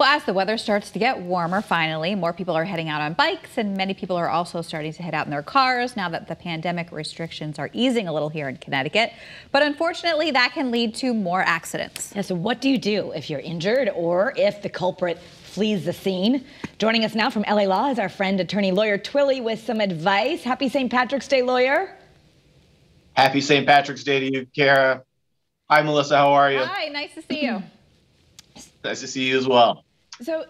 Well, as the weather starts to get warmer, finally, more people are heading out on bikes, and many people are also starting to head out in their cars now that the pandemic restrictions are easing a little here in Connecticut. But unfortunately, that can lead to more accidents. Yeah, so what do you do if you're injured or if the culprit flees the scene? Joining us now from LA Law is our friend, attorney Lawyer Twillie, with some advice. Happy St. Patrick's Day, lawyer. Happy St. Patrick's Day to you, Kara. Hi, Melissa. How are you? Hi, nice to see you. Nice to see you as well. So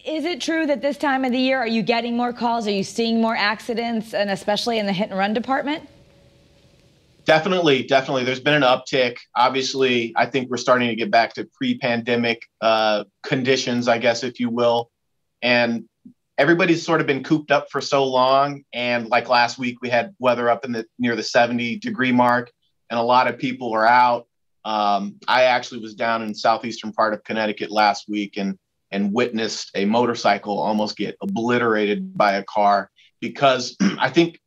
is it true that this time of the year, are you getting more calls? Are you seeing more accidents, and especially in the hit and run department? Definitely. There's been an uptick. Obviously, I think we're starting to get back to pre-pandemic conditions, I guess, if you will. And everybody's sort of been cooped up for so long. And like last week, we had weather up in near the 70-degree mark, and a lot of people are out. I actually was down in southeastern part of Connecticut last week and witnessed a motorcycle almost get obliterated by a car, because I think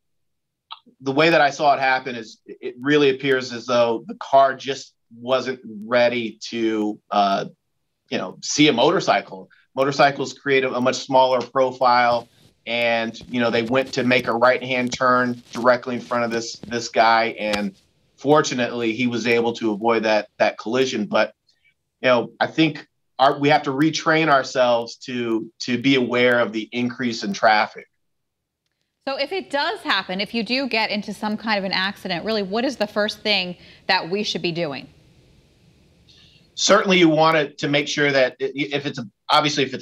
the way that I saw it happen is it really appears as though the car just wasn't ready to, see a motorcycle. Motorcycles create a much smaller profile, and, they went to make a right-hand turn directly in front of this guy. And fortunately, he was able to avoid that collision. But, I think we have to retrain ourselves to be aware of the increase in traffic. So if it does happen, if you do get into some kind of an accident, really, what is the first thing that we should be doing? Certainly, you want to make sure that if it's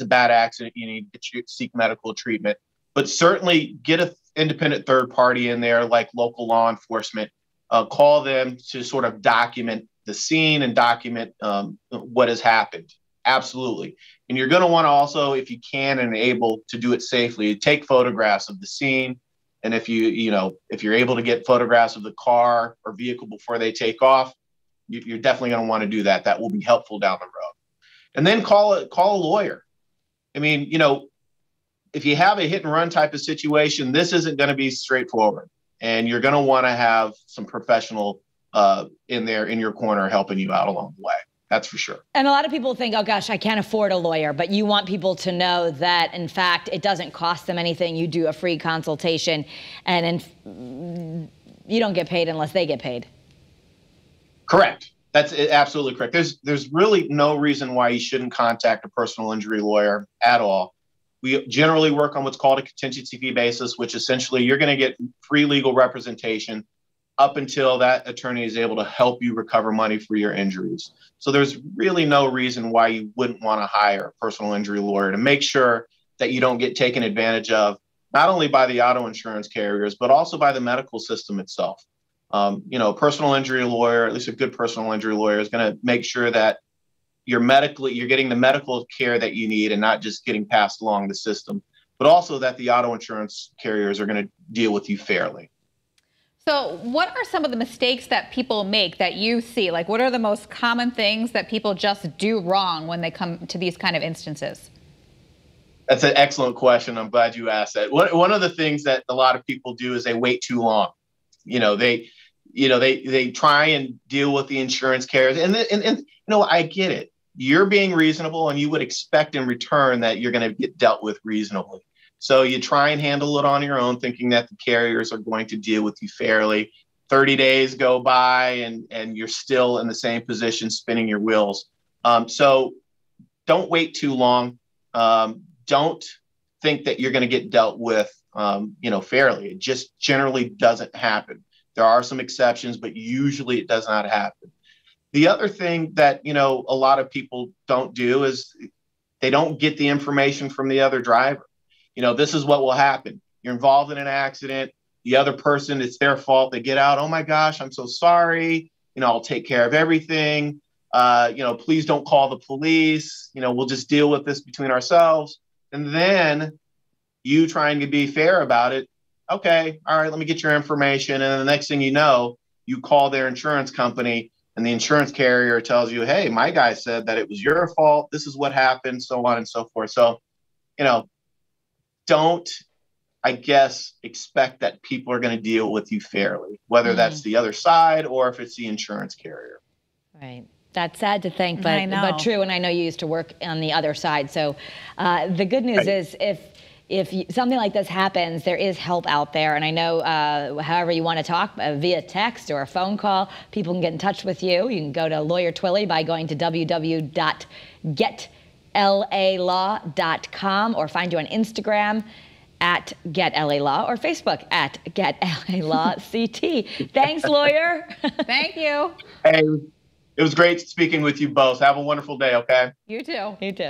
a bad accident, you need to seek medical treatment. But certainly get an independent third party in there, like local law enforcement. Call them to sort of document the scene and document what has happened. Absolutely. And you're going to want to also, if you can and able to do it safely, take photographs of the scene. And if you're able to get photographs of the car or vehicle before they take off, you're definitely going to want to do that. That will be helpful down the road. And then call a lawyer. I mean, if you have a hit and run type of situation, this isn't going to be straightforward. And you're going to want to have some professional in your corner helping you out along the way. That's for sure. And a lot of people think, oh, gosh, I can't afford a lawyer. But you want people to know that, in fact, it doesn't cost them anything. You do a free consultation, and you don't get paid unless they get paid. Correct. That's absolutely correct. There's really no reason why you shouldn't contact a personal injury lawyer at all. We generally work on what's called a contingency fee basis, which essentially you're going to get free legal representation up until that attorney is able to help you recover money for your injuries. So there's really no reason why you wouldn't want to hire a personal injury lawyer to make sure that you don't get taken advantage of, not only by the auto insurance carriers, but also by the medical system itself. A personal injury lawyer, at least a good personal injury lawyer, is going to make sure that you're getting the medical care that you need and not just getting passed along the system, but also that the auto insurance carriers are going to deal with you fairly. So what are some of the mistakes that people make that you see? Like, what are the most common things that people just do wrong when they come to these kind of instances? That's an excellent question. I'm glad you asked that. One of the things that a lot of people do is they wait too long. They try and deal with the insurance carriers. And I get it. You're being reasonable, and you would expect in return that you're going to get dealt with reasonably. So you try and handle it on your own, thinking that the carriers are going to deal with you fairly. 30 days go by and you're still in the same position, spinning your wheels. So don't wait too long. Don't think that you're going to get dealt with, fairly. It just generally doesn't happen. There are some exceptions, but usually it does not happen. The other thing that, a lot of people don't do is they don't get the information from the other driver. This is what will happen. You're involved in an accident. The other person, it's their fault. They get out. Oh my gosh, I'm so sorry. I'll take care of everything. Please don't call the police. We'll just deal with this between ourselves. And then you trying to be fair about it. Okay, all right, let me get your information. And then the next thing you know, you call their insurance company, and the insurance carrier tells you, hey, my guy said that it was your fault. This is what happened, so on and so forth. So, don't, I guess, expect that people are going to deal with you fairly, whether that's the other side or if it's the insurance carrier. Right. That's sad to think, I know. but true. And I know you used to work on the other side. So the good news is if something like this happens, there is help out there. And I know however you want to talk, via text or a phone call, people can get in touch with you. You can go to Lawyer Twillie by going to www.getlalaw.com or find you on Instagram at GetLALaw or Facebook at GetLALawCT. Thanks, Lawyer. Thank you. Hey, it was great speaking with you both. Have a wonderful day, okay? You too. You too.